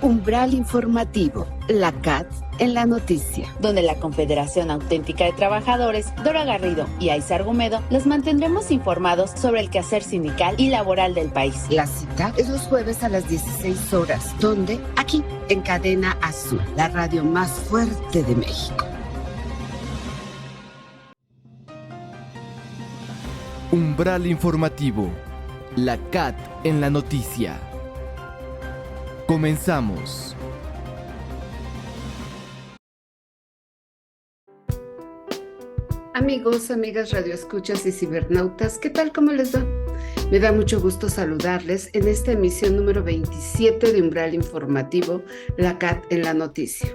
Umbral Informativo, la CAT en la noticia. Donde la Confederación Auténtica de Trabajadores, Dora Garrido y Aiza Argumedo, los mantendremos informados sobre el quehacer sindical y laboral del país. La cita es los jueves a las 16 horas. ¿Dónde? Aquí, en Cadena Azul, la radio más fuerte de México. Umbral Informativo, la CAT en la noticia. Comenzamos. Amigos, amigas radioescuchas y cibernautas, ¿qué tal? ¿Cómo les va? Me da mucho gusto saludarles en esta emisión número 27 de Umbral Informativo, la CAT en la noticia.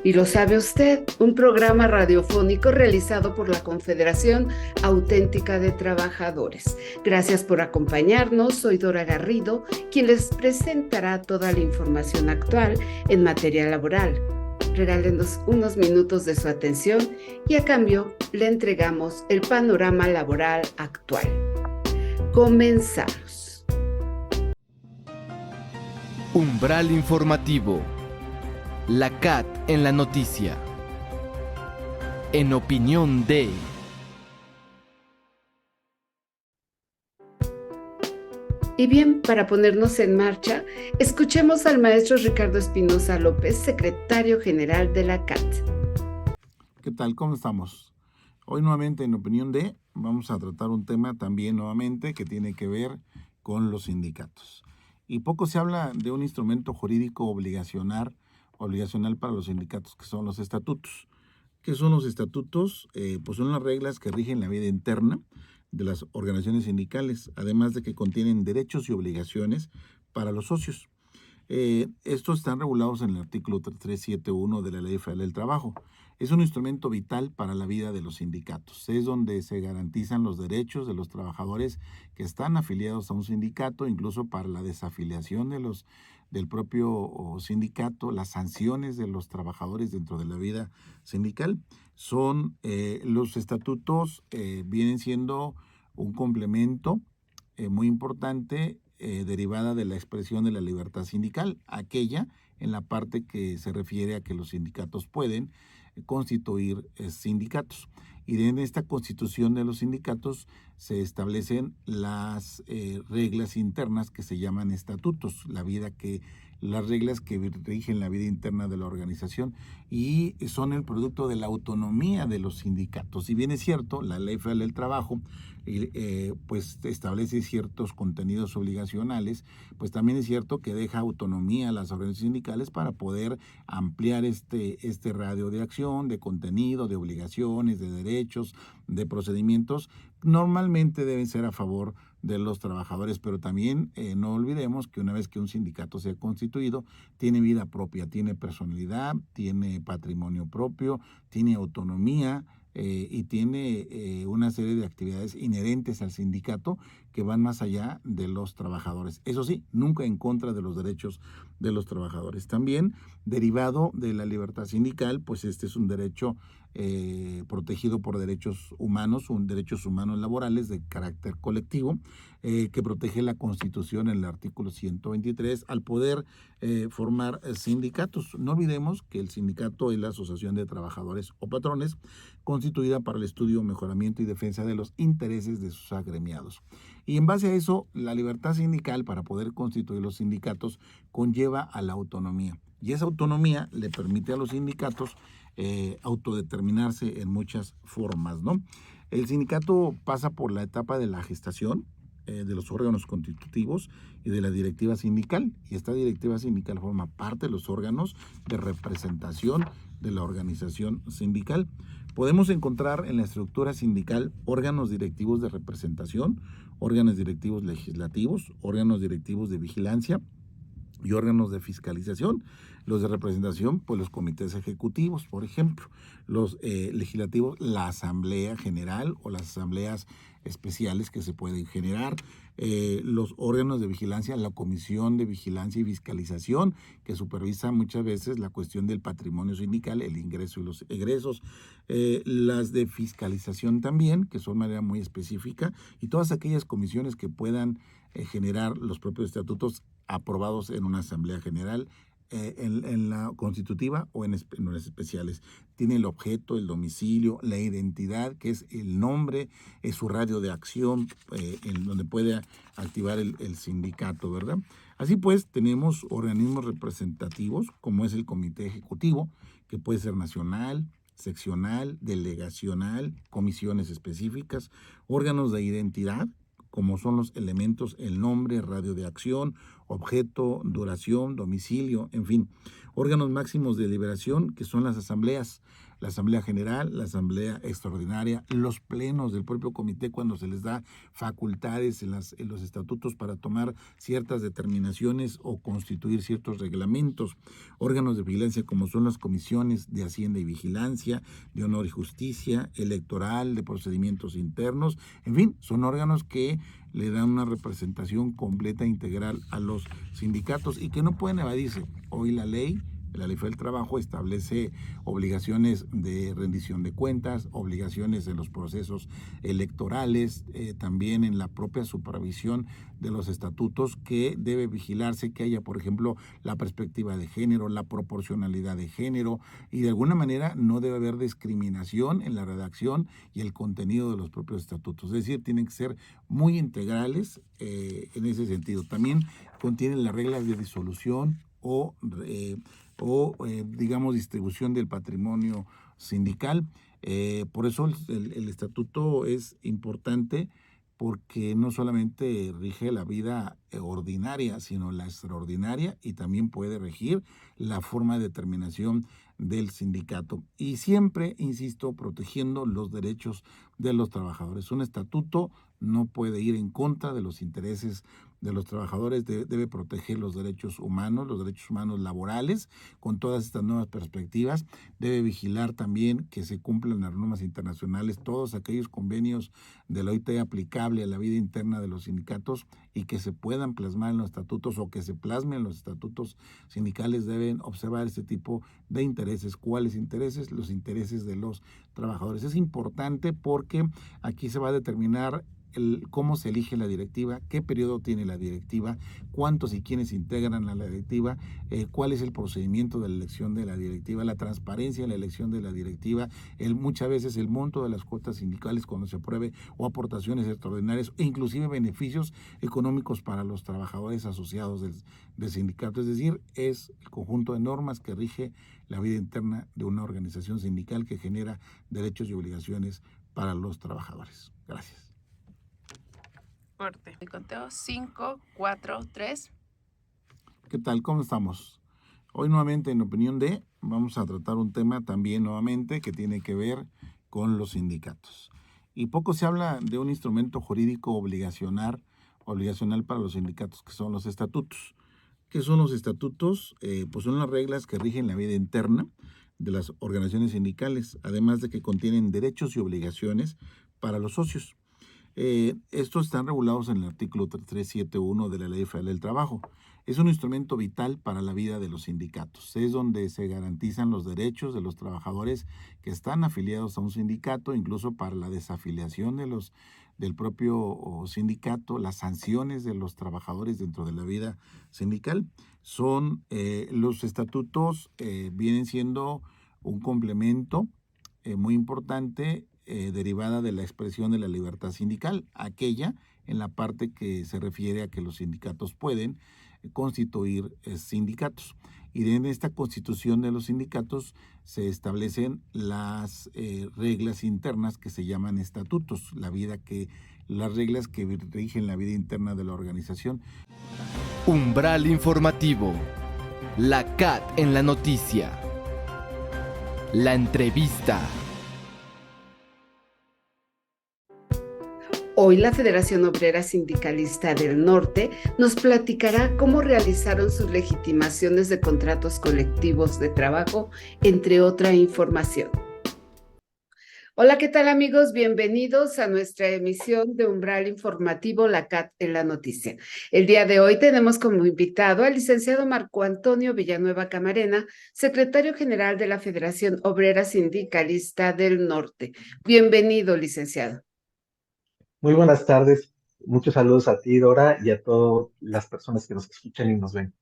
Y lo sabe usted, un programa radiofónico realizado por la Confederación Auténtica de Trabajadores. Gracias por acompañarnos, soy Dora Garrido, quien les presentará toda la información actual en materia laboral. Regálenos unos minutos de su atención y a cambio le entregamos el panorama laboral actual. Comenzamos. Umbral Informativo, la CAT en la noticia. En opinión de... Y bien, para ponernos en marcha, escuchemos al maestro Ricardo Espinosa López, secretario general de la CAT. ¿Qué tal? ¿Cómo estamos? Hoy nuevamente en opinión de, vamos a tratar un tema también nuevamente que tiene que ver con los sindicatos. Y poco se habla de un instrumento jurídico obligacional para los sindicatos, que son los estatutos. ¿Qué son los estatutos? Pues son las reglas que rigen la vida interna de las organizaciones sindicales, además de que contienen derechos y obligaciones para los socios. Estos están regulados en el artículo 371 de la Ley Federal del Trabajo. Es un instrumento vital para la vida de los sindicatos. Es donde se garantizan los derechos de los trabajadores que están afiliados a un sindicato, incluso para la desafiliación del propio sindicato, las sanciones de los trabajadores dentro de la vida sindical. Los estatutos vienen siendo un complemento muy importante derivada de la expresión de la libertad sindical, aquella en la parte que se refiere a que los sindicatos pueden constituir sindicatos. Y en esta constitución de los sindicatos se establecen las reglas internas que se llaman estatutos, las reglas que rigen la vida interna de la organización y son el producto de la autonomía de los sindicatos. Si bien es cierto, la Ley Federal del Trabajo pues establece ciertos contenidos obligacionales, pues también es cierto que deja autonomía a las organizaciones sindicales para poder ampliar este radio de acción, de contenido, de obligaciones, de derechos, de procedimientos. Normalmente deben ser a favor de los trabajadores, pero también no olvidemos que una vez que un sindicato se ha constituido, tiene vida propia, tiene personalidad, tiene patrimonio propio, tiene autonomía y tiene una serie de actividades inherentes al sindicato que van más allá de los trabajadores. Eso sí, nunca en contra de los derechos de los trabajadores. También, derivado de la libertad sindical, pues este es un derecho protegido por derechos humanos laborales de carácter colectivo, que protege la Constitución en el artículo 123 al poder formar sindicatos. No olvidemos que el sindicato es la asociación de trabajadores o patrones constituida para el estudio, mejoramiento y defensa de los intereses de sus agremiados. Y en base a eso, la libertad sindical para poder constituir los sindicatos conlleva a la autonomía. Y esa autonomía le permite a los sindicatos autodeterminarse en muchas formas, ¿no? El sindicato pasa por la etapa de la gestación de los órganos constitutivos y de la directiva sindical. Y esta directiva sindical forma parte de los órganos de representación de la organización sindical. Podemos encontrar en la estructura sindical órganos directivos de representación, órganos directivos legislativos, órganos directivos de vigilancia y órganos de fiscalización. Los de representación, pues los comités ejecutivos, por ejemplo. Los legislativos, la Asamblea General o las asambleas especiales que se pueden generar. Los órganos de vigilancia, la Comisión de Vigilancia y Fiscalización, que supervisa muchas veces la cuestión del patrimonio sindical, el ingreso y los egresos. Las de fiscalización también, que son de manera muy específica, y todas aquellas comisiones que puedan generar los propios estatutos aprobados en una Asamblea General en la constitutiva o en las especiales. Tiene el objeto, el domicilio, la identidad, que es el nombre, es su radio de acción, en donde puede activar el sindicato, ¿verdad? Así pues, tenemos organismos representativos, como es el comité ejecutivo, que puede ser nacional, seccional, delegacional, comisiones específicas, órganos de identidad, como son los elementos, el nombre, radio de acción, objeto, duración, domicilio, en fin. Órganos máximos de deliberación, que son las asambleas, la asamblea general, la asamblea extraordinaria, los plenos del propio comité cuando se les da facultades en los estatutos para tomar ciertas determinaciones o constituir ciertos reglamentos. Órganos de vigilancia como son las comisiones de Hacienda y Vigilancia, de Honor y Justicia, electoral, de procedimientos internos, en fin, son órganos que le dan una representación completa e integral a los sindicatos y que no pueden evadirse. Hoy la ley Federal del Trabajo establece obligaciones de rendición de cuentas, obligaciones en los procesos electorales, también en la propia supervisión de los estatutos, que debe vigilarse que haya, por ejemplo, la perspectiva de género, la proporcionalidad de género, y de alguna manera no debe haber discriminación en la redacción y el contenido de los propios estatutos. Es decir, tienen que ser muy integrales en ese sentido. También contienen las reglas de disolución o digamos, distribución del patrimonio sindical. Por eso el estatuto es importante, porque no solamente rige la vida ordinaria, sino la extraordinaria, y también puede regir la forma de determinación del sindicato. Y siempre, insisto, protegiendo los derechos de los trabajadores. Un estatuto no puede ir en contra de los intereses de los trabajadores, debe proteger los derechos humanos laborales, con todas estas nuevas perspectivas. Debe vigilar también que se cumplan las normas internacionales, todos aquellos convenios de la OIT aplicable a la vida interna de los sindicatos, y que se puedan plasmar en los estatutos o que se plasmen en los estatutos sindicales. Deben observar este tipo de intereses. ¿Cuáles intereses? Los intereses de los trabajadores. Es importante porque aquí se va a determinar cómo se elige la directiva, qué periodo tiene la directiva, cuántos y quiénes integran a la directiva, cuál es el procedimiento de la elección de la directiva, la transparencia en la elección de la directiva, muchas veces el monto de las cuotas sindicales cuando se apruebe, o aportaciones extraordinarias, e inclusive beneficios económicos para los trabajadores asociados del sindicato. Es decir, es el conjunto de normas que rige la vida interna de una organización sindical, que genera derechos y obligaciones para los trabajadores. Gracias. Corte. El conteo 5, 4, 3. ¿Qué tal? ¿Cómo estamos? Hoy nuevamente en Opinión de vamos a tratar un tema también nuevamente que tiene que ver con los sindicatos. Y poco se habla de un instrumento jurídico obligacional para los sindicatos, que son los estatutos. ¿Qué son los estatutos? Pues son las reglas que rigen la vida interna de las organizaciones sindicales, además de que contienen derechos y obligaciones para los socios. Estos están regulados en el artículo 371 de la Ley Federal del Trabajo. Es un instrumento vital para la vida de los sindicatos. Es donde se garantizan los derechos de los trabajadores que están afiliados a un sindicato, incluso para la desafiliación del propio sindicato, las sanciones de los trabajadores dentro de la vida sindical. Los estatutos vienen siendo un complemento muy importante, derivada de la expresión de la libertad sindical, aquella en la parte que se refiere a que los sindicatos pueden constituir sindicatos. Y en esta constitución de los sindicatos se establecen las reglas internas que se llaman estatutos, las reglas que rigen la vida interna de la organización. Umbral informativo. La CAT en la noticia. La entrevista. Hoy la Federación Obrera Sindicalista del Norte nos platicará cómo realizaron sus legitimaciones de contratos colectivos de trabajo, entre otra información. Hola, ¿qué tal, amigos? Bienvenidos a nuestra emisión de Umbral Informativo, la CAT en la noticia. El día de hoy tenemos como invitado al licenciado Marco Antonio Villanueva Camarena, secretario general de la Federación Obrera Sindicalista del Norte. Bienvenido, licenciado. Muy buenas tardes. Muchos saludos a ti, Dora, y a todas las personas que nos escuchan y nos ven.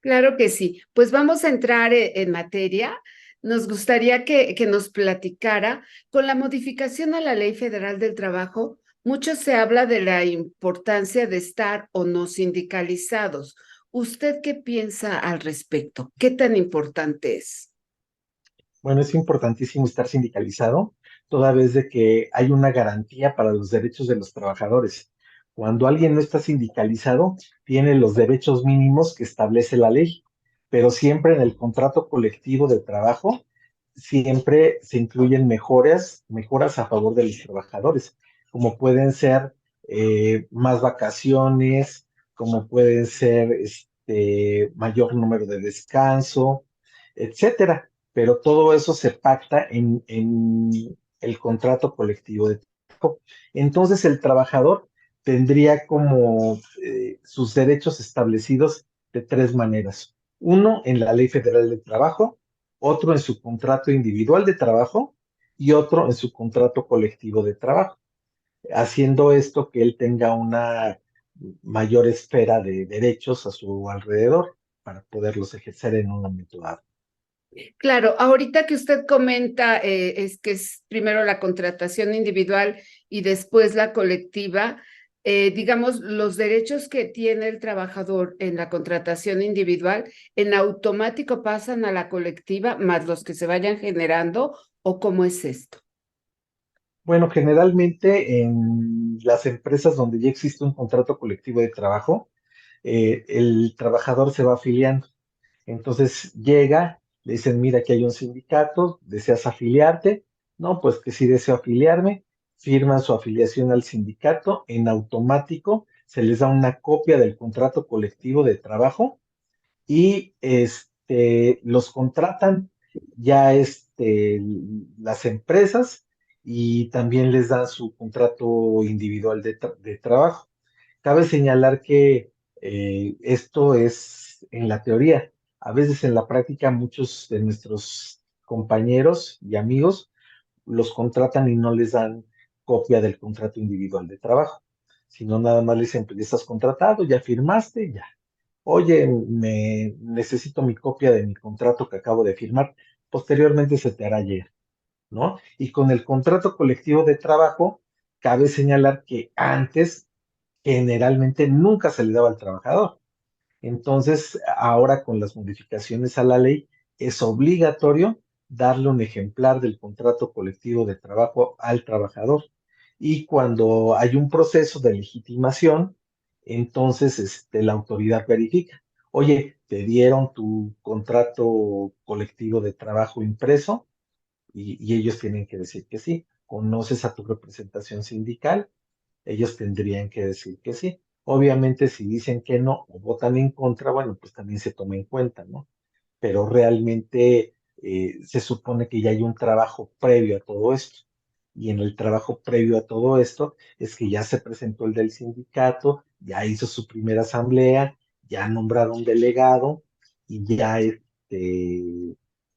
Claro que sí. Pues vamos a entrar en materia. Nos gustaría que nos platicara con la modificación a la Ley Federal del Trabajo. Mucho se habla de la importancia de estar o no sindicalizados. ¿Usted qué piensa al respecto? ¿Qué tan importante es? Bueno, es importantísimo estar sindicalizado, toda vez de que hay una garantía para los derechos de los trabajadores. Cuando alguien no está sindicalizado, tiene los derechos mínimos que establece la ley, pero siempre en el contrato colectivo de trabajo, siempre se incluyen mejoras a favor de los trabajadores, como pueden ser más vacaciones, como pueden ser mayor número de descanso, etcétera, pero todo eso se pacta en el contrato colectivo de trabajo. Entonces el trabajador tendría como sus derechos establecidos de tres maneras. Uno en la Ley Federal del Trabajo, otro en su contrato individual de trabajo y otro en su contrato colectivo de trabajo, haciendo esto que él tenga una mayor esfera de derechos a su alrededor para poderlos ejercer en un momento dado. Claro, ahorita que usted comenta es que es primero la contratación individual y después la colectiva, digamos, los derechos que tiene el trabajador en la contratación individual en automático pasan a la colectiva más los que se vayan generando, ¿o cómo es esto? Bueno, generalmente en las empresas donde ya existe un contrato colectivo de trabajo, el trabajador se va afiliando. Entonces llega, le dicen, mira, aquí hay un sindicato, ¿deseas afiliarte? No, pues que sí deseo afiliarme. Firman su afiliación al sindicato, en automático se les da una copia del contrato colectivo de trabajo y los contratan ya las empresas y también les dan su contrato individual de trabajo. Cabe señalar que esto es en la teoría. A veces en la práctica muchos de nuestros compañeros y amigos los contratan y no les dan copia del contrato individual de trabajo, sino nada más les dicen, pues ya estás contratado, ya firmaste, ya. Oye, necesito mi copia de mi contrato que acabo de firmar. Posteriormente se te hará llegar, ¿no? Y con el contrato colectivo de trabajo, cabe señalar que antes generalmente nunca se le daba al trabajador. Entonces, ahora con las modificaciones a la ley, es obligatorio darle un ejemplar del contrato colectivo de trabajo al trabajador. Y cuando hay un proceso de legitimación, entonces la autoridad verifica. Oye, te dieron tu contrato colectivo de trabajo impreso y ellos tienen que decir que sí. ¿Conoces a tu representación sindical? Ellos tendrían que decir que sí. Obviamente, si dicen que no o votan en contra, bueno, pues también se toma en cuenta, ¿no? Pero realmente se supone que ya hay un trabajo previo a todo esto. Y en el trabajo previo a todo esto es que ya se presentó el del sindicato, ya hizo su primera asamblea, ya nombraron un delegado y ya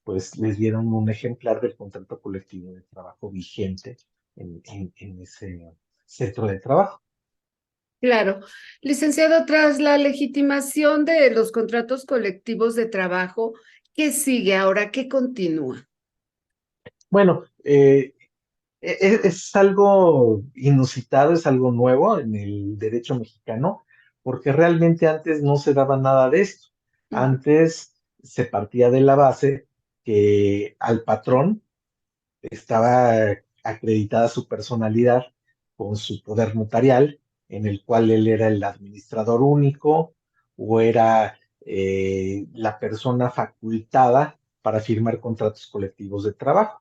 pues les dieron un ejemplar del contrato colectivo de trabajo vigente en ese centro de trabajo. Claro. Licenciado, tras la legitimación de los contratos colectivos de trabajo, ¿qué sigue ahora? ¿Qué continúa? Bueno, es algo inusitado, es algo nuevo en el derecho mexicano, porque realmente antes no se daba nada de esto. Ujú. Antes se partía de la base que al patrón estaba acreditada su personalidad con su poder notarial, en el cual él era el administrador único o era la persona facultada para firmar contratos colectivos de trabajo.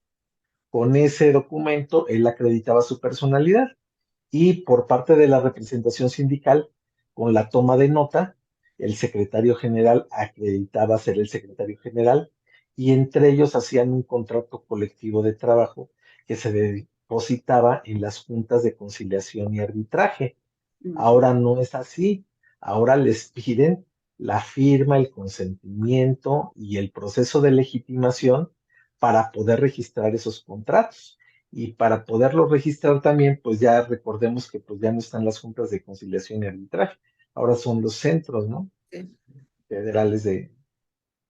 Con ese documento, él acreditaba su personalidad y por parte de la representación sindical, con la toma de nota, el secretario general acreditaba ser el secretario general y entre ellos hacían un contrato colectivo de trabajo que se depositaba en las juntas de conciliación y arbitraje. Ujú. Ahora no es así. Ahora les piden la firma, el consentimiento y el proceso de legitimación para poder registrar esos contratos. Y para poderlos registrar también, pues ya recordemos que pues ya no están las juntas de conciliación y arbitraje. Ahora son los centros, ¿no? Sí. Federales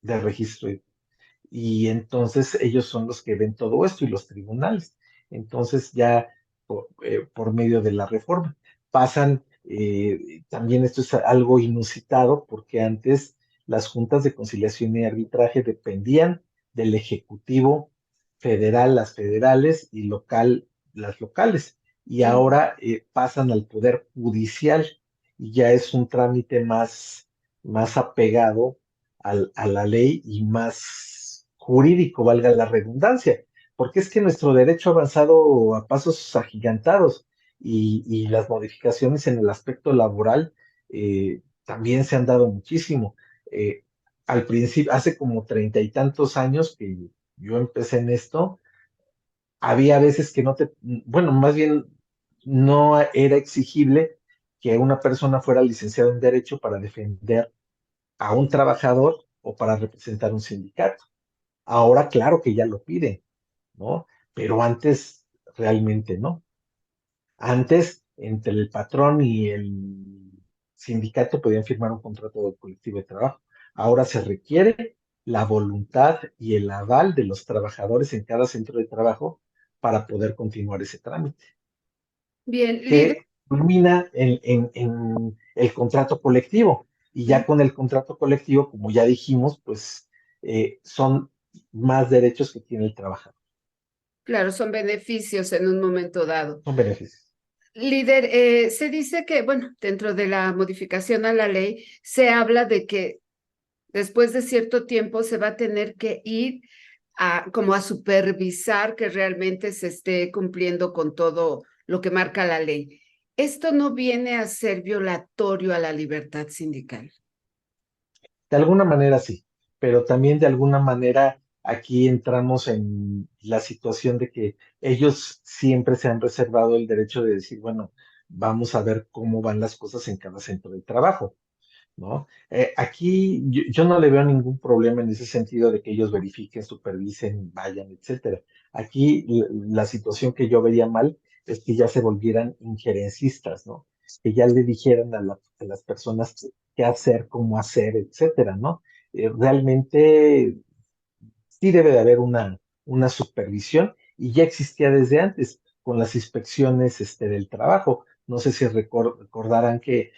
de registro. Y entonces ellos son los que ven todo esto y los tribunales. Entonces ya por medio de la reforma pasan, también esto es algo inusitado porque antes las juntas de conciliación y arbitraje dependían del Ejecutivo federal, las federales, y local, las locales. Y Mm. ahora pasan al Poder Judicial y ya es un trámite más apegado a la ley y más jurídico, valga la redundancia, porque es que nuestro derecho ha avanzado a pasos agigantados y las modificaciones en el aspecto laboral también se han dado muchísimo. Eh, Al principio, hace como 30 y tantos años que yo empecé en esto, había veces que bueno, más bien no era exigible que una persona fuera licenciada en Derecho para defender a un trabajador o para representar un sindicato. Ahora, claro que ya lo piden, ¿no? Pero antes realmente no. Antes, entre el patrón y el sindicato podían firmar un contrato colectivo de trabajo. Ahora se requiere la voluntad y el aval de los trabajadores en cada centro de trabajo para poder continuar ese trámite, Bien, líder. que culmina en el contrato colectivo. Y ya con el contrato colectivo, como ya dijimos, pues son más derechos que tiene el trabajador. Claro, son beneficios en un momento dado. Son beneficios. Líder, se dice que, bueno, dentro de la modificación a la ley, se habla de que después de cierto tiempo se va a tener que ir como a supervisar que realmente se esté cumpliendo con todo lo que marca la ley. Esto no viene a ser violatorio a la libertad sindical. De alguna manera sí, pero también de alguna manera aquí entramos en la situación de que ellos siempre se han reservado el derecho de decir, bueno, vamos a ver cómo van las cosas en cada centro de trabajo, ¿no? Aquí yo no le veo ningún problema en ese sentido de que ellos verifiquen, supervisen, vayan, etcétera. Aquí la situación que yo vería mal es que ya se volvieran injerencistas, ¿no? Que ya le dijeran a las personas qué hacer, cómo hacer, etcétera, ¿no? Realmente sí debe de haber una supervisión y ya existía desde antes con las inspecciones del trabajo. No sé si recordarán que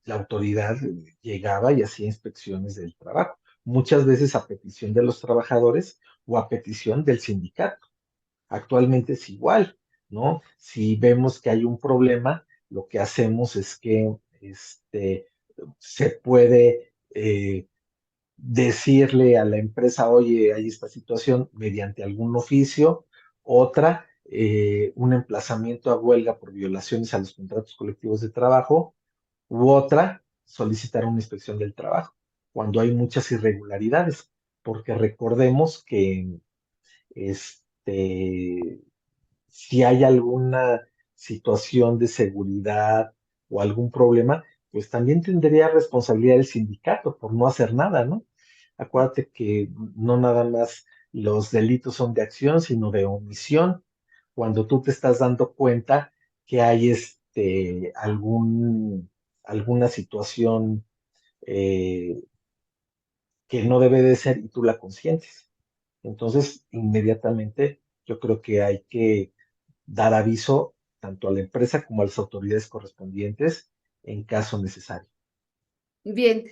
la autoridad llegaba y hacía inspecciones del trabajo, muchas veces a petición de los trabajadores o a petición del sindicato. Actualmente es igual, ¿no? Si vemos que hay un problema, lo que hacemos es que se puede decirle a la empresa, oye, hay esta situación mediante algún oficio. Otra, un emplazamiento a huelga por violaciones a los contratos colectivos de trabajo, u otra, solicitar una inspección del trabajo cuando hay muchas irregularidades, porque recordemos que este, si hay alguna situación de seguridad o algún problema, pues también tendría responsabilidad el sindicato por no hacer nada, ¿no? Acuérdate que no nada más los delitos son de acción, sino de omisión. Cuando tú te estás dando cuenta que hay alguna situación eh, que no debe de ser y tú la consientes. Entonces, inmediatamente yo creo que hay que dar aviso tanto a la empresa como a las autoridades correspondientes en caso necesario. Bien,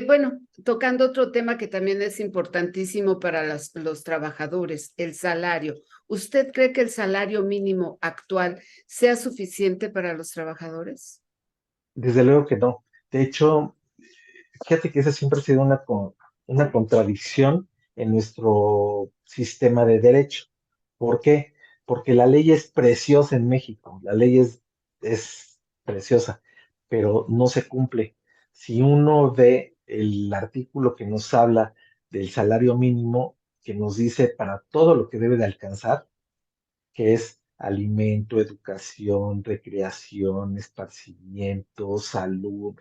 bueno, tocando otro tema que también es importantísimo para los trabajadores, el salario. ¿Usted cree que el salario mínimo actual sea suficiente para los trabajadores? Desde luego que no. De hecho, fíjate que esa siempre ha sido una contradicción en nuestro sistema de derecho. ¿Por qué? Porque la ley es preciosa en México, la ley es preciosa, pero no se cumple. Si uno ve el artículo que nos habla del salario mínimo, que nos dice para todo lo que debe de alcanzar, que es alimento, educación, recreación, esparcimiento, salud,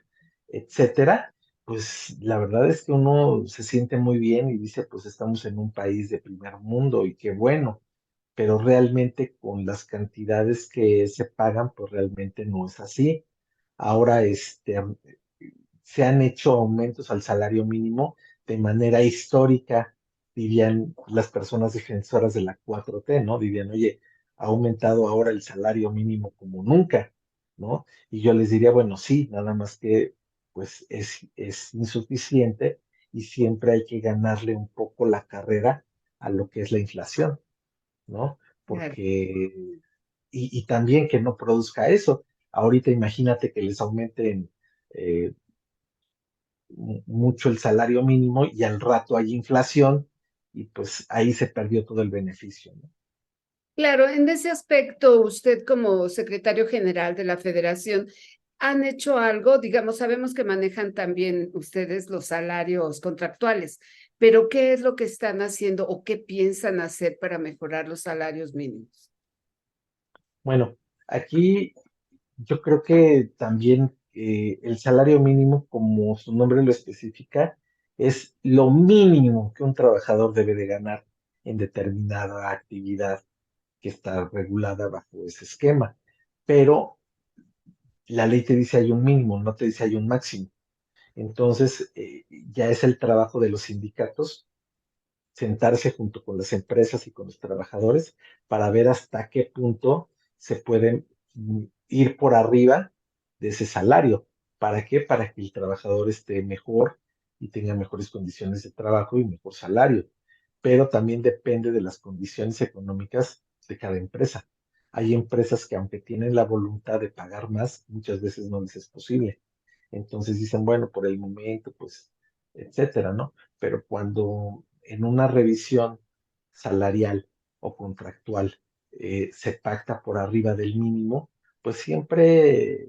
etcétera, pues la verdad es que uno se siente muy bien y dice, pues estamos en un país de primer mundo y qué bueno, pero realmente con las cantidades que se pagan, pues realmente no es así. Ahora, se han hecho aumentos al salario mínimo de manera histórica, dirían las personas defensoras de la 4T, ¿no? Dirían, oye, ha aumentado ahora el salario mínimo como nunca, ¿no? Y yo les diría, bueno, sí, nada más que pues es insuficiente y siempre hay que ganarle un poco la carrera a lo que es la inflación, ¿no? Claro. Porque, y también que no produzca eso. Ahorita imagínate que les aumenten eh, mucho el salario mínimo y al rato hay inflación y pues ahí se perdió todo el beneficio, ¿no? Claro, en ese aspecto, usted como secretario general de la federación, ¿han hecho algo? Digamos, sabemos que manejan también ustedes los salarios contractuales, pero ¿qué es lo que están haciendo o qué piensan hacer para mejorar los salarios mínimos? Bueno, aquí yo creo que también el salario mínimo, como su nombre lo especifica, es lo mínimo que un trabajador debe de ganar en determinada actividad que está regulada bajo ese esquema. Pero la ley te dice hay un mínimo, no te dice hay un máximo. Entonces, ya es el trabajo de los sindicatos sentarse junto con las empresas y con los trabajadores para ver hasta qué punto se pueden ir por arriba de ese salario. ¿Para qué? Para que el trabajador esté mejor y tenga mejores condiciones de trabajo y mejor salario. Pero también depende de las condiciones económicas de cada empresa. Hay empresas que aunque tienen la voluntad de pagar más, muchas veces no les es posible. Entonces dicen, bueno, por el momento, pues, etcétera, ¿no? Pero cuando en una revisión salarial o contractual se pacta por arriba del mínimo, pues siempre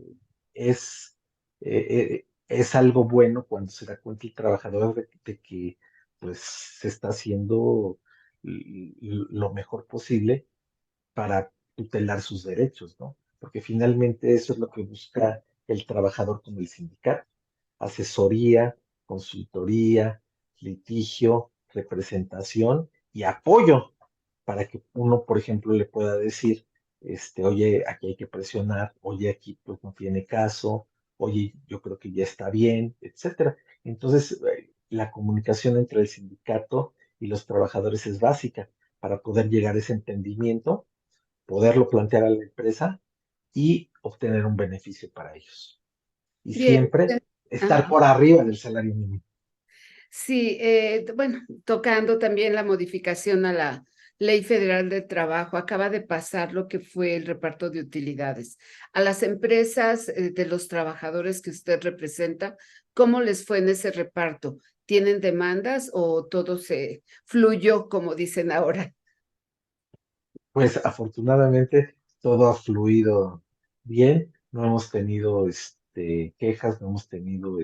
es, es algo bueno cuando se da cuenta el trabajador de que pues se está haciendo lo mejor posible para tutelar sus derechos, ¿no? Porque finalmente eso es lo que busca el trabajador con el sindicato: asesoría, consultoría, litigio, representación y apoyo para que uno, por ejemplo, le pueda decir, oye, aquí hay que presionar, oye, aquí pues no tiene caso, oye, yo creo que ya está bien, etcétera. Entonces, la comunicación entre el sindicato y los trabajadores es básica para poder llegar a ese entendimiento, poderlo plantear a la empresa y obtener un beneficio para ellos. Y Bien. siempre Ajá. estar por arriba del salario mínimo. Sí, bueno, tocando también la modificación a la Ley Federal del Trabajo, acaba de pasar lo que fue el reparto de utilidades. A las empresas de los trabajadores que usted representa, ¿cómo les fue en ese reparto? ¿Tienen demandas o todo se fluyó, como dicen ahora? Pues afortunadamente todo ha fluido bien, no hemos tenido quejas, no hemos tenido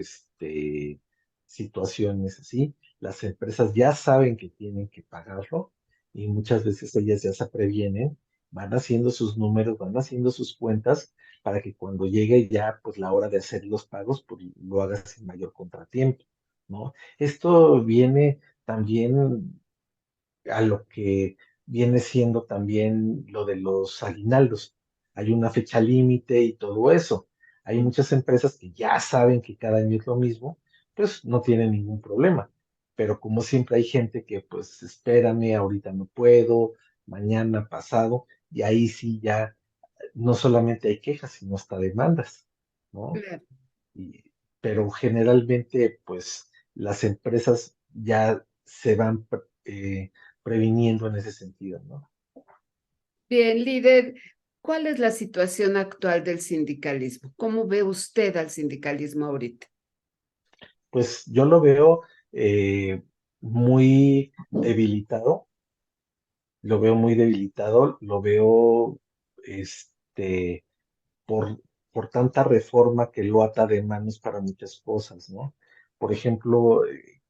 situaciones así. Las empresas ya saben que tienen que pagarlo y muchas veces ellas ya se previenen, van haciendo sus números, van haciendo sus cuentas para que cuando llegue ya pues la hora de hacer los pagos, pues lo hagas sin mayor contratiempo, ¿no? Esto viene también a lo que viene siendo también lo de los aguinaldos. Hay una fecha límite y todo eso. Hay muchas empresas que ya saben que cada año es lo mismo, pues no tienen ningún problema. Pero como siempre hay gente que pues espérame, ahorita no puedo, mañana, pasado, y ahí sí ya no solamente hay quejas, sino hasta demandas, ¿no? Claro. Y- pero generalmente, pues, las empresas ya se van previniendo en ese sentido, ¿no? Bien, líder, ¿cuál es la situación actual del sindicalismo? ¿Cómo ve usted al sindicalismo ahorita? Pues yo lo veo muy debilitado, lo veo muy debilitado, lo veo, este, por, por tanta reforma que lo ata de manos para muchas cosas, ¿no? Por ejemplo,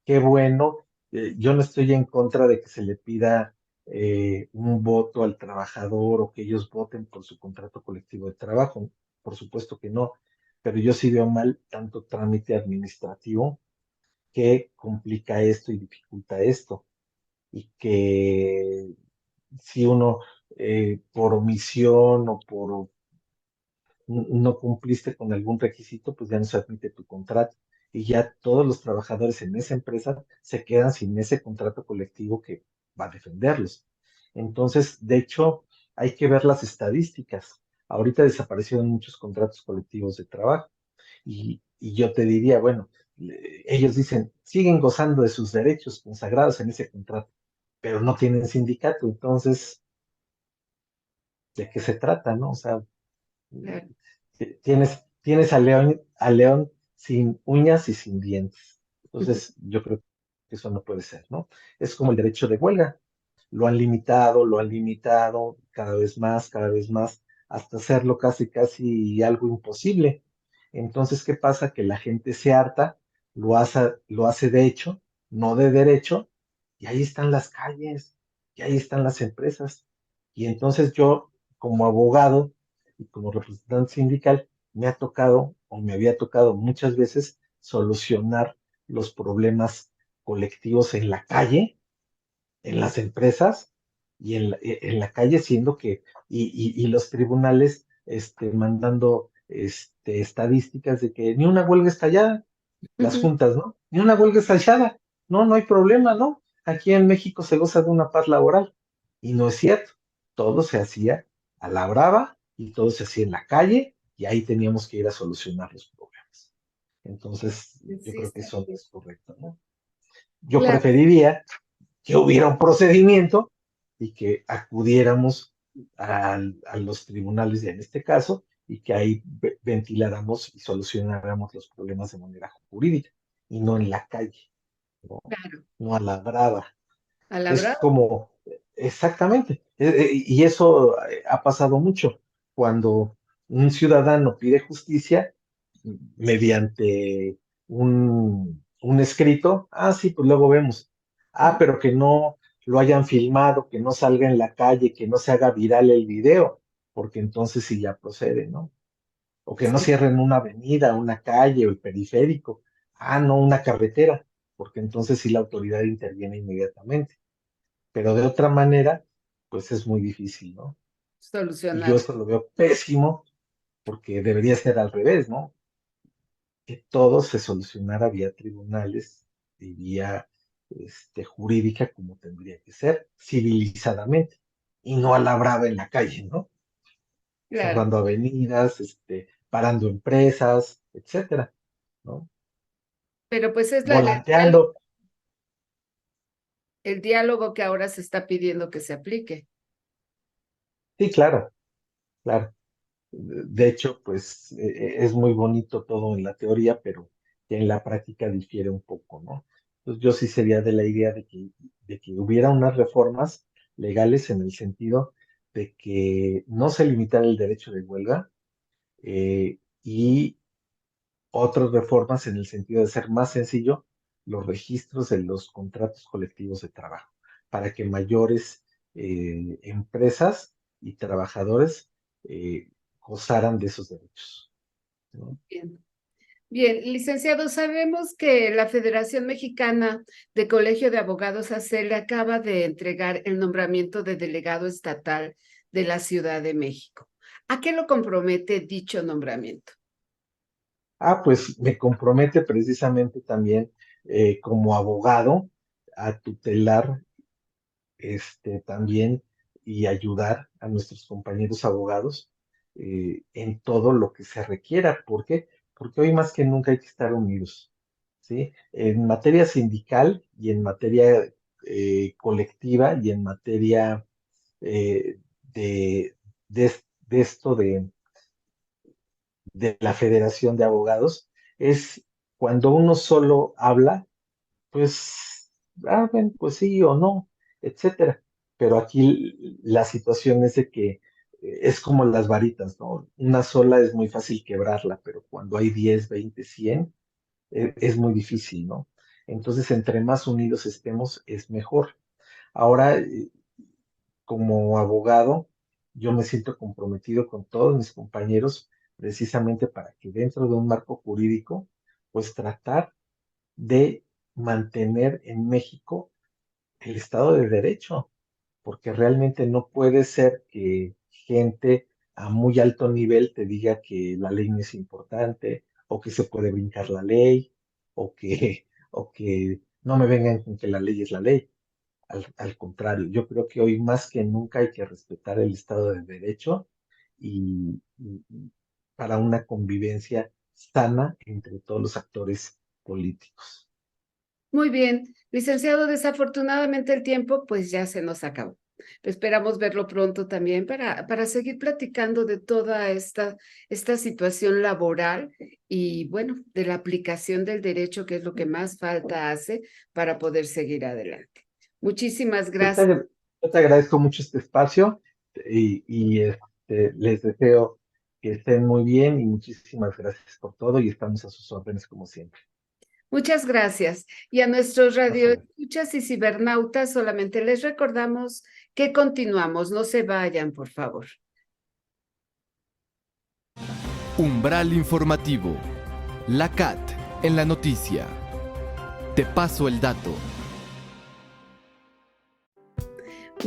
qué bueno, yo no estoy en contra de que se le pida un voto al trabajador o que ellos voten por su contrato colectivo de trabajo, por supuesto que no, pero yo sí veo mal tanto trámite administrativo que complica esto y dificulta esto, y que si uno por omisión o por no cumpliste con algún requisito, pues ya no se admite tu contrato. y ya todos los trabajadores en esa empresa se quedan sin ese contrato colectivo que va a defenderlos. Entonces, de hecho, hay que ver las estadísticas. Ahorita desaparecieron muchos contratos colectivos de trabajo y yo te diría, bueno, ellos dicen, siguen gozando de sus derechos consagrados en ese contrato, pero no tienen sindicato, entonces, ¿de qué se trata, no? O sea, Claro. tienes a león sin uñas y sin dientes. Entonces, yo creo que eso no puede ser, ¿no? Es como el derecho de huelga. Lo han limitado cada vez más, hasta hacerlo casi, casi algo imposible. Entonces, ¿qué pasa? Que la gente se harta, lo hace de hecho, no de derecho, y ahí están las calles, y ahí están las empresas. Y entonces yo, como abogado y como representante sindical, me ha tocado o me había tocado muchas veces solucionar los problemas colectivos en la calle, en las empresas y en la calle, siendo que, y los tribunales mandando estadísticas de que ni una huelga estallada, las Ujú. juntas, ¿no? Ni una huelga estallada, no, no hay problema, ¿no? Aquí en México se goza de una paz laboral. Y no es cierto, todo se hacía a la brava y todo se hacía en la calle y ahí teníamos que ir a solucionar los problemas. Entonces, yo Sí, creo que está eso no bien. es correcto, ¿no? Yo Claro, preferiría que hubiera un procedimiento y que acudiéramos a los tribunales, en este caso, y que ahí ventiláramos y solucionáramos los problemas de manera jurídica y no en la calle, no, claro. no a la brava. A la Es brava. como, exactamente, y eso ha pasado mucho cuando un ciudadano pide justicia mediante un escrito. Ah, sí, pues luego vemos. Ah, pero que no lo hayan filmado, que no salga en la calle, que no se haga viral el video, porque entonces sí ya procede, ¿no? O que no Sí, cierren una avenida, una calle o el periférico. Ah, no, una carretera, porque entonces sí la autoridad interviene inmediatamente. Pero de otra manera, pues es muy difícil, ¿no? Y yo solucionar. eso lo veo pésimo porque debería ser al revés, ¿no? Que todo se solucionara vía tribunales y vía jurídica como tendría que ser, civilizadamente, y no a la brava en la calle, ¿no? Claro. Cerrando avenidas, parando empresas, etcétera, ¿no? Pero pues es Volanteando. el diálogo que ahora se está pidiendo que se aplique. Sí, claro, claro. De hecho, pues es muy bonito todo en la teoría, pero que en la práctica difiere un poco, ¿no? Entonces yo sí sería de la idea de que hubiera unas reformas legales en el sentido de que no se limitara el derecho de huelga, y otras reformas en el sentido de ser más sencillo los registros de los contratos colectivos de trabajo, para que mayores empresas y trabajadores eh, gozaran de esos derechos, ¿no? Bien. Bien, licenciado, sabemos que la Federación Mexicana de Colegio de Abogados le acaba de entregar el nombramiento de delegado estatal de la Ciudad de México. ¿A qué lo compromete dicho nombramiento? Ah, pues me compromete precisamente también como abogado a tutelar también y ayudar a nuestros compañeros abogados en todo lo que se requiera. ¿Por qué? Porque hoy más que nunca hay que estar unidos, ¿sí? En materia sindical y en materia colectiva y en materia de, de esto de la Federación de Abogados, es cuando uno solo habla, pues, bueno, pues sí o no, etcétera. Pero aquí la situación es de que es como las varitas, ¿no? Una sola es muy fácil quebrarla, pero cuando hay 10, 20, 100, es muy difícil, ¿no? Entonces, entre más unidos estemos, es mejor. Ahora, como abogado, yo me siento comprometido con todos mis compañeros precisamente para que dentro de un marco jurídico, pues tratar de mantener en México el Estado de Derecho, porque realmente no puede ser que gente a muy alto nivel te diga que la ley no es importante o que se puede brincar la ley. o que no me vengan con que la ley es la ley. Al contrario, yo creo que hoy más que nunca hay que respetar el Estado de Derecho y para una convivencia sana entre todos los actores políticos. Muy bien, licenciado, desafortunadamente el tiempo pues ya se nos acabó. Esperamos verlo pronto también para seguir platicando de toda esta situación laboral y bueno, de la aplicación del derecho, que es lo que más falta hace para poder seguir adelante. Muchísimas Yo te, gracias. agra- yo te agradezco mucho este espacio y les deseo que estén muy bien y muchísimas gracias por todo y estamos a sus órdenes como siempre. Muchas gracias. Y a nuestros Hasta luego. radioescuchas y cibernautas solamente les recordamos que continuamos. No se vayan, por favor. Umbral informativo. La CAT en la noticia. Te paso el dato.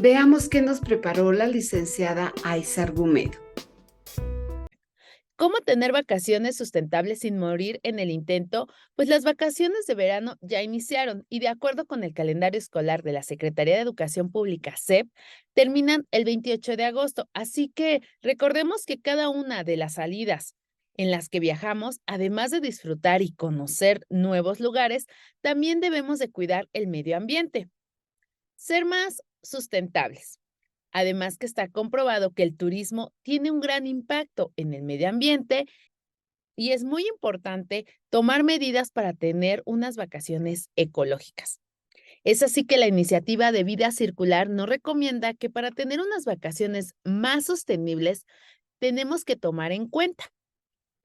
Veamos qué nos preparó la licenciada Aiza Argumedo. ¿Cómo tener vacaciones sustentables sin morir en el intento? Pues las vacaciones de verano ya iniciaron y de acuerdo con el calendario escolar de la Secretaría de Educación Pública, SEP, terminan el 28 de agosto. Así que recordemos que cada una de las salidas en las que viajamos, además de disfrutar y conocer nuevos lugares, también debemos de cuidar el medio ambiente. Ser más sustentables. Además que está comprobado que el turismo tiene un gran impacto en el medio ambiente y es muy importante tomar medidas para tener unas vacaciones ecológicas. Es así que la iniciativa de Vida Circular nos recomienda que para tener unas vacaciones más sostenibles tenemos que tomar en cuenta.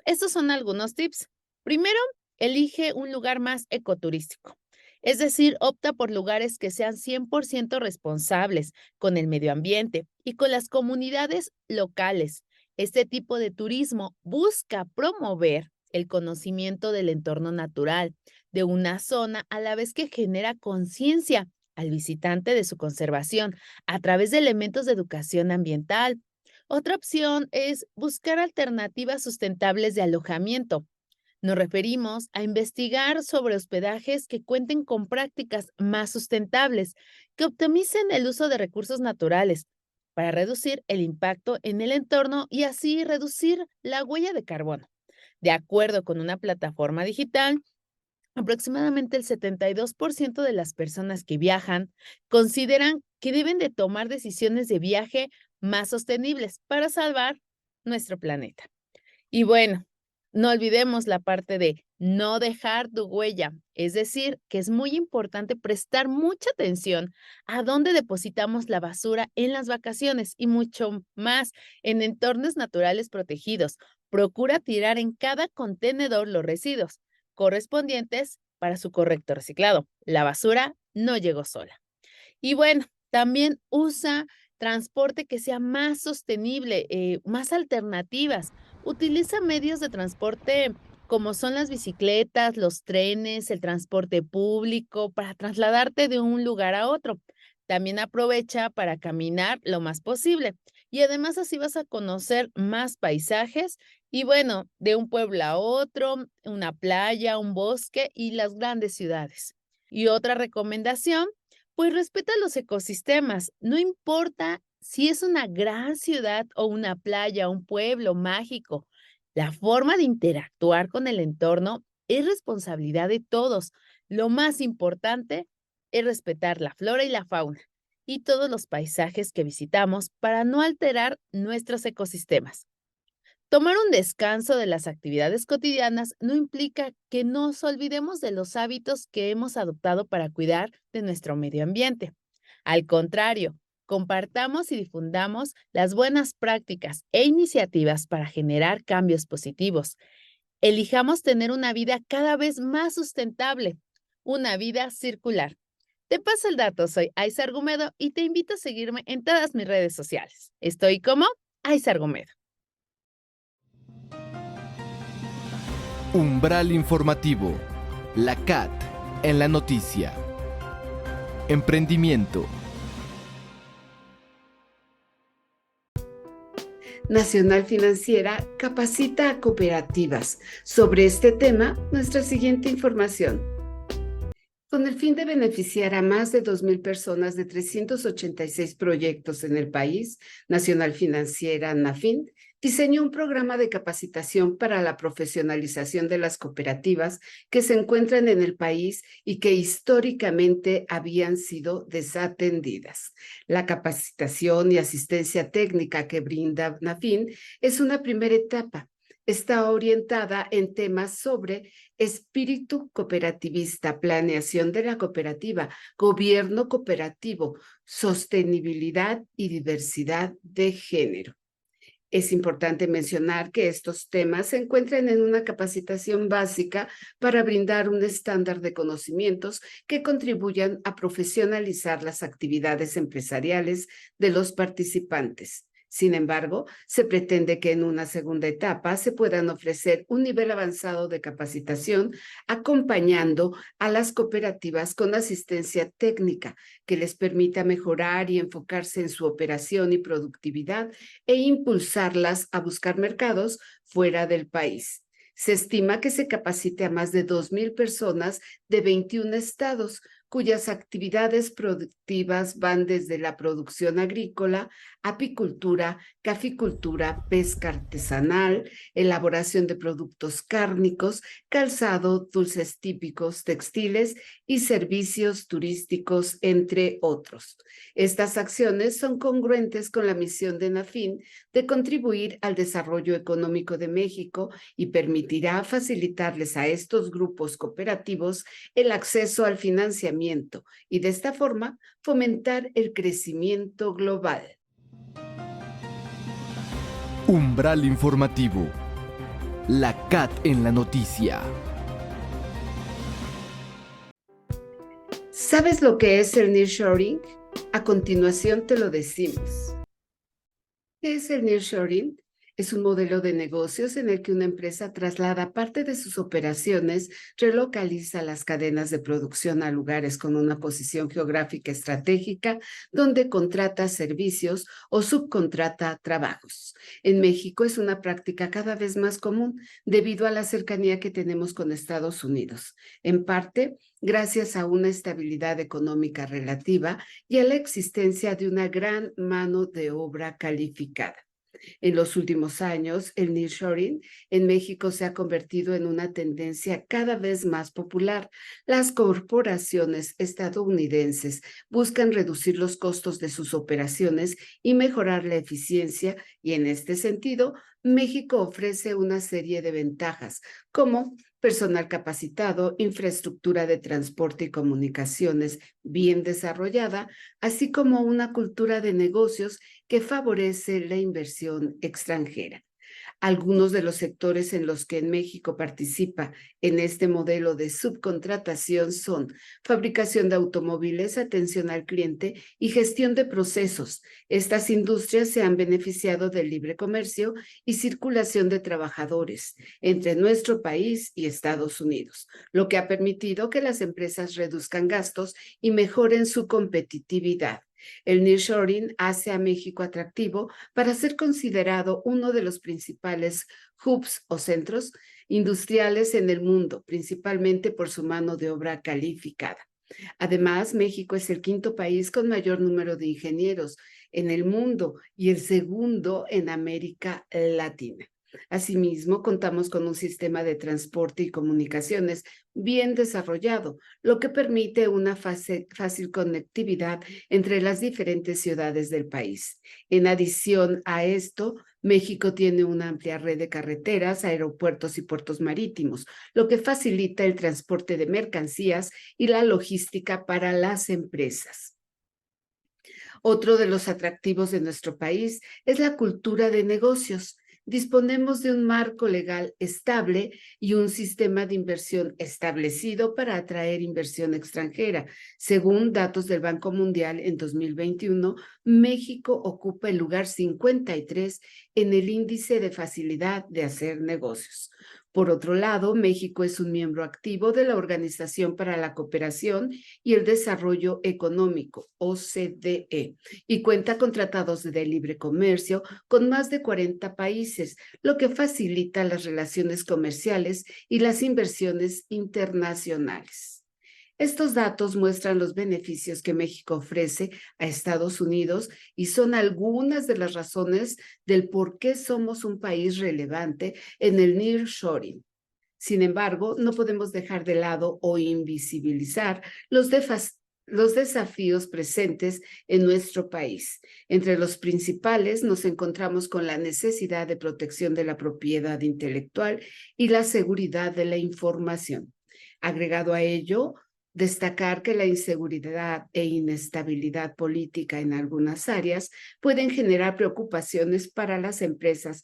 Estos son algunos tips. Primero, elige un lugar más ecoturístico. Es decir, opta por lugares que sean 100% responsables con el medio ambiente y con las comunidades locales. Este tipo de turismo busca promover el conocimiento del entorno natural de una zona a la vez que genera conciencia al visitante de su conservación a través de elementos de educación ambiental. Otra opción es buscar alternativas sustentables de alojamiento. Nos referimos a investigar sobre hospedajes que cuenten con prácticas más sustentables, que optimicen el uso de recursos naturales para reducir el impacto en el entorno y así reducir la huella de carbono. De acuerdo con una plataforma digital, aproximadamente el 72% de las personas que viajan consideran que deben de tomar decisiones de viaje más sostenibles para salvar nuestro planeta. Y bueno, no olvidemos la parte de no dejar tu huella, es decir, que es muy importante prestar mucha atención a dónde depositamos la basura en las vacaciones y mucho más en entornos naturales protegidos. Procura tirar en cada contenedor los residuos correspondientes para su correcto reciclado. La basura no llegó sola. Y bueno, también usa transporte que sea más sostenible, más alternativas. Utiliza medios de transporte como son las bicicletas, los trenes, el transporte público para trasladarte de un lugar a otro. También aprovecha para caminar lo más posible. Y además así vas a conocer más paisajes y bueno, de un pueblo a otro, una playa, un bosque y las grandes ciudades. Y otra recomendación, pues respeta los ecosistemas, no importa si es una gran ciudad o una playa, un pueblo mágico. La forma de interactuar con el entorno es responsabilidad de todos. Lo más importante es respetar la flora y la fauna y todos los paisajes que visitamos para no alterar nuestros ecosistemas. Tomar un descanso de las actividades cotidianas no implica que nos olvidemos de los hábitos que hemos adoptado para cuidar de nuestro medio ambiente. Al contrario, compartamos y difundamos las buenas prácticas e iniciativas para generar cambios positivos. Elijamos tener una vida cada vez más sustentable, una vida circular. Te paso el dato, soy Aiza Argumedo y te invito a seguirme en todas mis redes sociales. Estoy como Aiza Argumedo. Umbral informativo. La CAT en la noticia. Emprendimiento. Nacional Financiera capacita a cooperativas. Sobre este tema, nuestra siguiente información. Con el fin de beneficiar a más de 2,000 personas de 386 proyectos en el país, Nacional Financiera, NAFIN, diseñó un programa de capacitación para la profesionalización de las cooperativas que se encuentran en el país y que históricamente habían sido desatendidas. La capacitación y asistencia técnica que brinda NAFIN es una primera etapa. Está orientada en temas sobre espíritu cooperativista, planeación de la cooperativa, gobierno cooperativo, sostenibilidad y diversidad de género. Es importante mencionar que estos temas se encuentran en una capacitación básica para brindar un estándar de conocimientos que contribuyan a profesionalizar las actividades empresariales de los participantes. Sin embargo, se pretende que en una segunda etapa se puedan ofrecer un nivel avanzado de capacitación acompañando a las cooperativas con asistencia técnica que les permita mejorar y enfocarse en su operación y productividad e impulsarlas a buscar mercados fuera del país. Se estima que se capacite a más de 2,000 personas de 21 estados, cuyas actividades productivas van desde la producción agrícola, apicultura, caficultura, pesca artesanal, elaboración de productos cárnicos, calzado, dulces típicos, textiles y servicios turísticos, entre otros. Estas acciones son congruentes con la misión de NAFIN de contribuir al desarrollo económico de México y permitirá facilitarles a estos grupos cooperativos el acceso al financiamiento y de esta forma fomentar el crecimiento global. Umbral informativo. La CAT en la noticia. ¿Sabes lo que es el nearshoring? A continuación te lo decimos. ¿Qué es el nearshoring? Es un modelo de negocios en el que una empresa traslada parte de sus operaciones, relocaliza las cadenas de producción a lugares con una posición geográfica estratégica, donde contrata servicios o subcontrata trabajos. En México es una práctica cada vez más común debido a la cercanía que tenemos con Estados Unidos, en parte gracias a una estabilidad económica relativa y a la existencia de una gran mano de obra calificada. En los últimos años, el nearshoring en México se ha convertido en una tendencia cada vez más popular. Las corporaciones estadounidenses buscan reducir los costos de sus operaciones y mejorar la eficiencia, y en este sentido, México ofrece una serie de ventajas, como personal capacitado, infraestructura de transporte y comunicaciones bien desarrollada, así como una cultura de negocios que favorece la inversión extranjera. Algunos de los sectores en los que en México participa en este modelo de subcontratación son fabricación de automóviles, atención al cliente y gestión de procesos. Estas industrias se han beneficiado del libre comercio y circulación de trabajadores entre nuestro país y Estados Unidos, lo que ha permitido que las empresas reduzcan gastos y mejoren su competitividad. El nearshoring hace a México atractivo para ser considerado uno de los principales hubs o centros industriales en el mundo, principalmente por su mano de obra calificada. Además, México es el quinto país con mayor número de ingenieros en el mundo y el segundo en América Latina. Asimismo, contamos con un sistema de transporte y comunicaciones bien desarrollado, lo que permite una fácil conectividad entre las diferentes ciudades del país. En adición a esto, México tiene una amplia red de carreteras, aeropuertos y puertos marítimos, lo que facilita el transporte de mercancías y la logística para las empresas. Otro de los atractivos de nuestro país es la cultura de negocios. Disponemos de un marco legal estable y un sistema de inversión establecido para atraer inversión extranjera. Según datos del Banco Mundial, en 2021, México ocupa el lugar 53 en el índice de facilidad de hacer negocios. Por otro lado, México es un miembro activo de la Organización para la Cooperación y el Desarrollo Económico, OCDE, y cuenta con tratados de libre comercio con más de 40 países, lo que facilita las relaciones comerciales y las inversiones internacionales. Estos datos muestran los beneficios que México ofrece a Estados Unidos y son algunas de las razones del por qué somos un país relevante en el nearshoring. Sin embargo, no podemos dejar de lado o invisibilizar los desafíos presentes en nuestro país. Entre los principales nos encontramos con la necesidad de protección de la propiedad intelectual y la seguridad de la información. Agregado a ello, destacar que la inseguridad e inestabilidad política en algunas áreas pueden generar preocupaciones para las empresas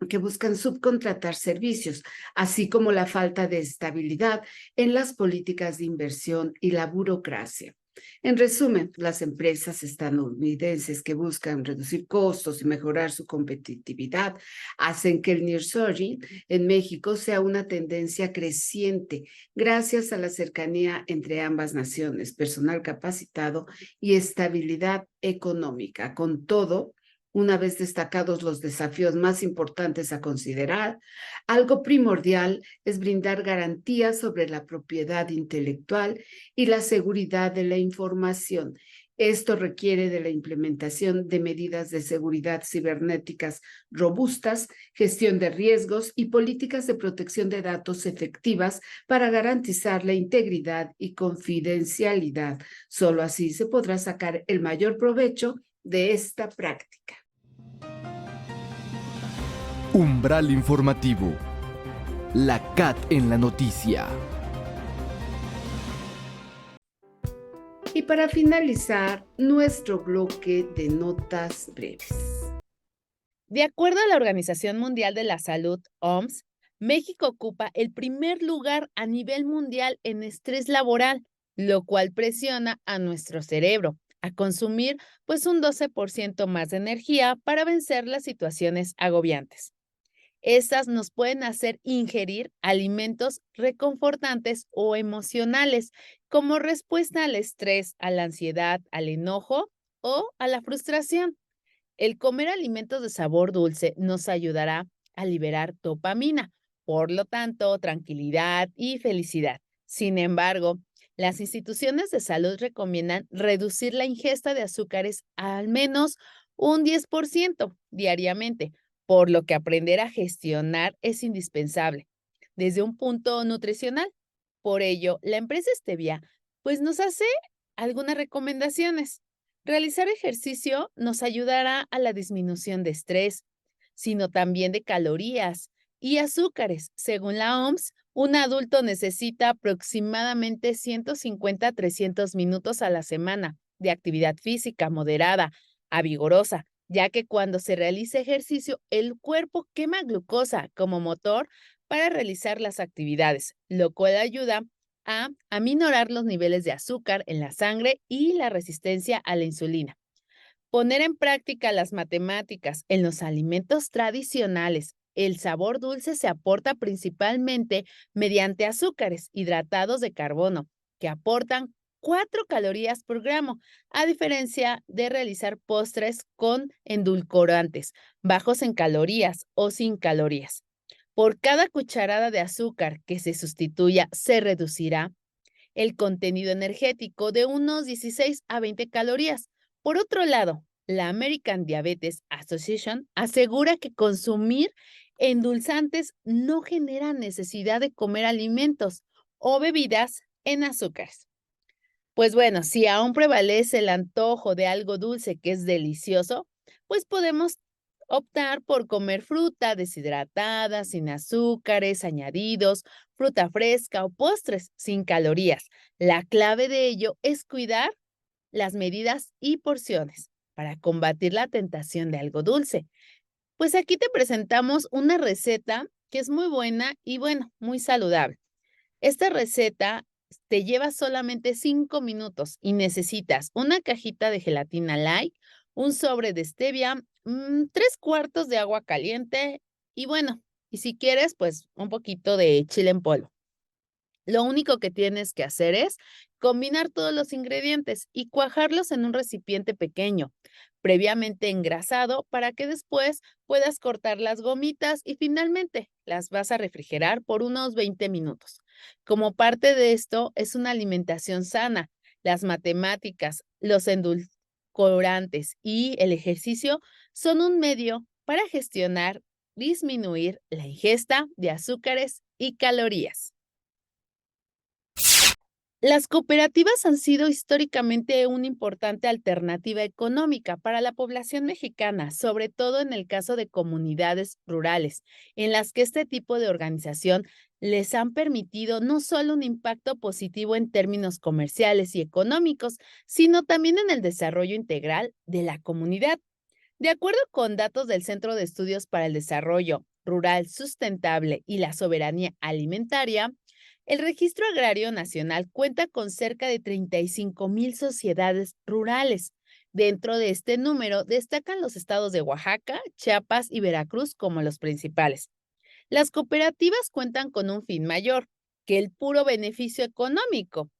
que buscan subcontratar servicios, así como la falta de estabilidad en las políticas de inversión y la burocracia. En resumen, las empresas estadounidenses que buscan reducir costos y mejorar su competitividad hacen que el nearshoring en México sea una tendencia creciente gracias a la cercanía entre ambas naciones, personal capacitado y estabilidad económica. Con todo, una vez destacados los desafíos más importantes a considerar, algo primordial es brindar garantías sobre la propiedad intelectual y la seguridad de la información. Esto requiere de la implementación de medidas de seguridad cibernéticas robustas, gestión de riesgos y políticas de protección de datos efectivas para garantizar la integridad y confidencialidad. Solo así se podrá sacar el mayor provecho de esta práctica. Umbral informativo. La CAT en la noticia. Y para finalizar, nuestro bloque de notas breves. De acuerdo a la Organización Mundial de la Salud, OMS, México ocupa el primer lugar a nivel mundial en estrés laboral, lo cual presiona a nuestro cerebro a consumir pues un 12% más de energía para vencer las situaciones agobiantes. Estas nos pueden hacer ingerir alimentos reconfortantes o emocionales como respuesta al estrés, a la ansiedad, al enojo o a la frustración. El comer alimentos de sabor dulce nos ayudará a liberar dopamina, por lo tanto, tranquilidad y felicidad. Sin embargo, las instituciones de salud recomiendan reducir la ingesta de azúcares a al menos un 10% diariamente, por lo que aprender a gestionar es indispensable desde un punto nutricional. Por ello, la empresa Stevia pues nos hace algunas recomendaciones. Realizar ejercicio nos ayudará a la disminución de estrés, sino también de calorías y azúcares. Según la OMS, un adulto necesita aproximadamente 150 a 300 minutos a la semana de actividad física moderada a vigorosa, ya que cuando se realiza ejercicio, el cuerpo quema glucosa como motor para realizar las actividades, lo cual ayuda a aminorar los niveles de azúcar en la sangre y la resistencia a la insulina. Poner en práctica las matemáticas en los alimentos tradicionales. El sabor dulce se aporta principalmente mediante azúcares hidratados de carbono, que aportan 4 calorías por gramo, a diferencia de realizar postres con endulcorantes, bajos en calorías o sin calorías. Por cada cucharada de azúcar que se sustituya, se reducirá el contenido energético de unos 16 a 20 calorías. Por otro lado, la American Diabetes Association asegura que consumir endulzantes no genera necesidad de comer alimentos o bebidas en azúcares. Pues bueno, si aún prevalece el antojo de algo dulce que es delicioso, pues podemos optar por comer fruta deshidratada, sin azúcares añadidos, fruta fresca o postres sin calorías. La clave de ello es cuidar las medidas y porciones para combatir la tentación de algo dulce. Pues aquí te presentamos una receta que es muy buena y bueno, muy saludable. Esta receta te lleva solamente 5 minutos y necesitas una cajita de gelatina light, un sobre de stevia, 3 cuartos de agua caliente y bueno, y si quieres, pues un poquito de chile en polvo. Lo único que tienes que hacer es combinar todos los ingredientes y cuajarlos en un recipiente pequeño, previamente engrasado, para que después puedas cortar las gomitas y finalmente las vas a refrigerar por unos 20 minutos. Como parte de esto es una alimentación sana. Las matemáticas, los endulcorantes y el ejercicio son un medio para gestionar, disminuir la ingesta de azúcares y calorías. Las cooperativas han sido históricamente una importante alternativa económica para la población mexicana, sobre todo en el caso de comunidades rurales, en las que este tipo de organización les han permitido no solo un impacto positivo en términos comerciales y económicos, sino también en el desarrollo integral de la comunidad. De acuerdo con datos del Centro de Estudios para el Desarrollo Rural Sustentable y la Soberanía Alimentaria, el Registro Agrario Nacional cuenta con cerca de 35,000 sociedades rurales. Dentro de este número destacan los estados de Oaxaca, Chiapas y Veracruz como los principales. Las cooperativas cuentan con un fin mayor que el puro beneficio económico.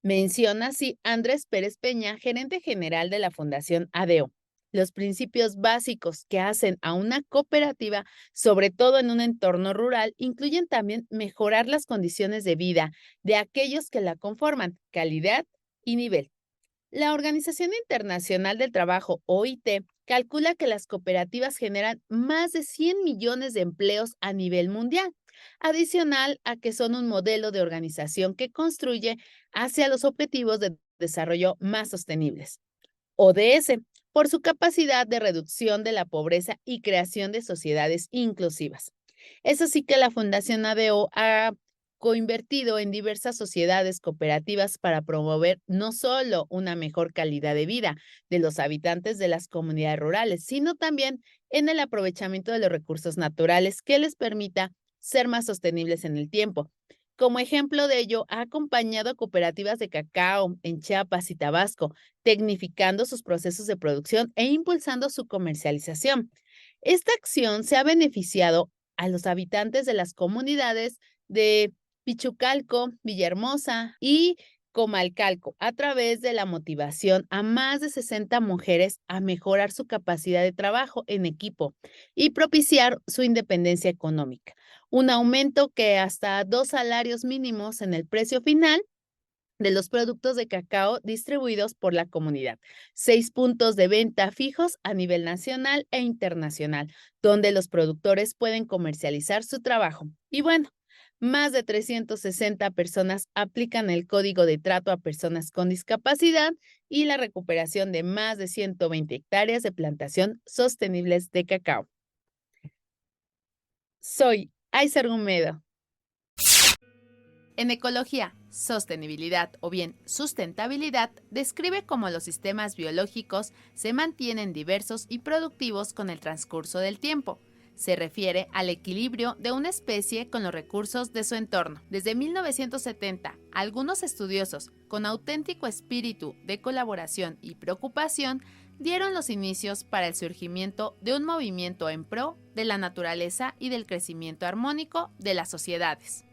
Menciona así Andrés Pérez Peña, gerente general de la Fundación ADEO. Los principios básicos que hacen a una cooperativa, sobre todo en un entorno rural, incluyen también mejorar las condiciones de vida de aquellos que la conforman, calidad y nivel. La Organización Internacional del Trabajo, OIT, calcula que las cooperativas generan más de 100 millones de empleos a nivel mundial, adicional a que son un modelo de organización que construye hacia los objetivos de desarrollo más sostenibles. ODS, por su capacidad de reducción de la pobreza y creación de sociedades inclusivas. Es así que la Fundación ADO ha coinvertido en diversas sociedades cooperativas para promover no solo una mejor calidad de vida de los habitantes de las comunidades rurales, sino también en el aprovechamiento de los recursos naturales que les permita ser más sostenibles en el tiempo. Como ejemplo de ello, ha acompañado a cooperativas de cacao en Chiapas y Tabasco, tecnificando sus procesos de producción e impulsando su comercialización. Esta acción se ha beneficiado a los habitantes de las comunidades de Pichucalco, Villahermosa y Comalcalco a través de la motivación a más de 60 mujeres a mejorar su capacidad de trabajo en equipo y propiciar su independencia económica. Un aumento que hasta 2 salarios mínimos en el precio final de los productos de cacao distribuidos por la comunidad, 6 puntos de venta fijos a nivel nacional e internacional, donde los productores pueden comercializar su trabajo. Y bueno, más de 360 personas aplican el Código de Trato a Personas con Discapacidad y la recuperación de más de 120 hectáreas de plantación sostenibles de cacao. Soy Aiza Argumedo. En ecología, sostenibilidad o bien sustentabilidad describe cómo los sistemas biológicos se mantienen diversos y productivos con el transcurso del tiempo. Se refiere al equilibrio de una especie con los recursos de su entorno. Desde 1970, algunos estudiosos, con auténtico espíritu de colaboración y preocupación, dieron los inicios para el surgimiento de un movimiento en pro de la naturaleza y del crecimiento armónico de las sociedades.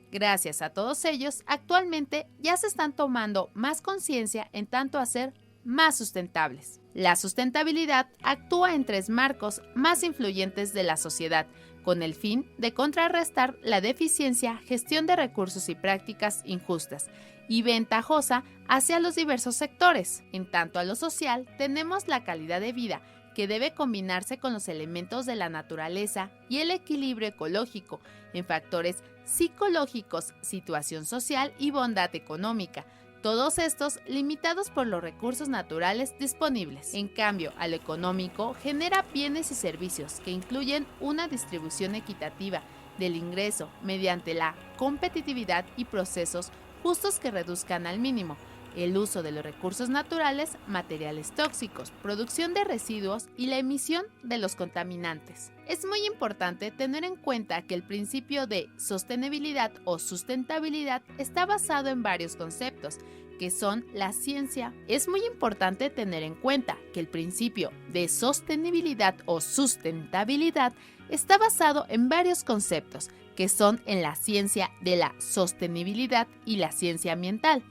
Gracias a todos ellos, actualmente ya se están tomando más conciencia en tanto a ser más sustentables. La sustentabilidad actúa en 3 marcos más influyentes de la sociedad, con el fin de contrarrestar la deficiencia, gestión de recursos y prácticas injustas y ventajosa hacia los diversos sectores. En tanto a lo social, tenemos la calidad de vida, que debe combinarse con los elementos de la naturaleza y el equilibrio ecológico en factores psicológicos, situación social y bondad económica, todos estos limitados por los recursos naturales disponibles. En cambio, a lo económico genera bienes y servicios que incluyen una distribución equitativa del ingreso mediante la competitividad y procesos justos que reduzcan al mínimo el uso de los recursos naturales, materiales tóxicos, producción de residuos y la emisión de los contaminantes. Es muy importante tener en cuenta que el principio de sostenibilidad o sustentabilidad está basado en varios conceptos, que son la ciencia. Es muy importante tener en cuenta que el principio de sostenibilidad o sustentabilidad está basado en varios conceptos, que son en la ciencia de la sostenibilidad y la ciencia ambiental.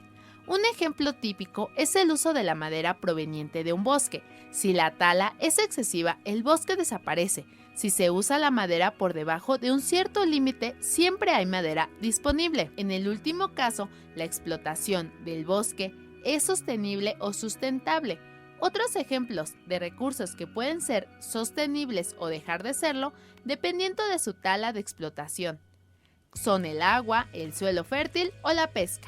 Un ejemplo típico es el uso de la madera proveniente de un bosque. Si la tala es excesiva, el bosque desaparece. Si se usa la madera por debajo de un cierto límite, siempre hay madera disponible. En el último caso, la explotación del bosque es sostenible o sustentable. Otros ejemplos de recursos que pueden ser sostenibles o dejar de serlo, dependiendo de su tala de explotación, son el agua, el suelo fértil o la pesca.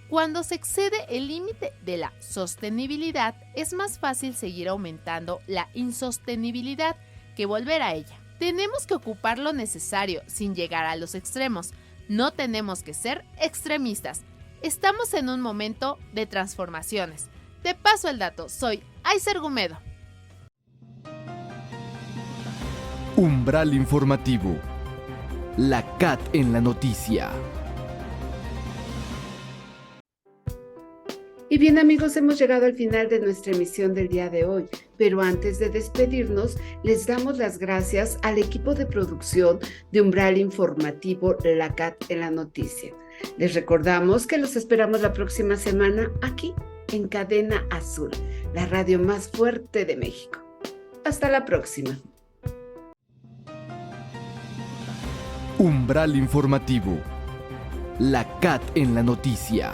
Cuando se excede el límite de la sostenibilidad, es más fácil seguir aumentando la insostenibilidad que volver a ella. Tenemos que ocupar lo necesario sin llegar a los extremos. No tenemos que ser extremistas. Estamos en un momento de transformaciones. Te paso el dato, soy Aiser Gumedo. Umbral informativo. La CAT en la noticia. Y bien amigos, hemos llegado al final de nuestra emisión del día de hoy, pero antes de despedirnos, les damos las gracias al equipo de producción de Umbral Informativo, la CAT en la noticia. Les recordamos que los esperamos la próxima semana aquí en Cadena Azul, la radio más fuerte de México. Hasta la próxima. Umbral informativo. La CAT en la noticia.